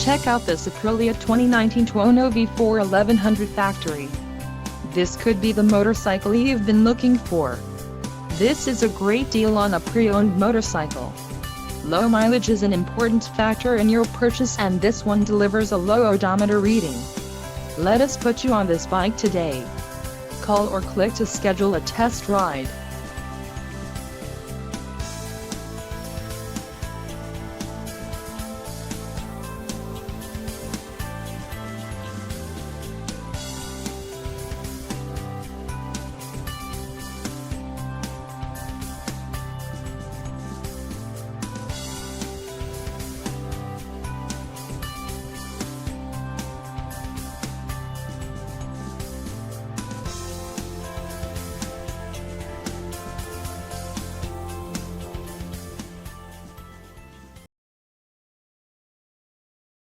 Check out this Aprilia 2019 Tuono V4 1100 factory. This could be the motorcycle you've been looking for. This is a great deal on a pre-owned motorcycle. Low mileage is an important factor in your purchase, and this one delivers a low odometer reading. Let us put you on this bike today. Call or click to schedule a test ride.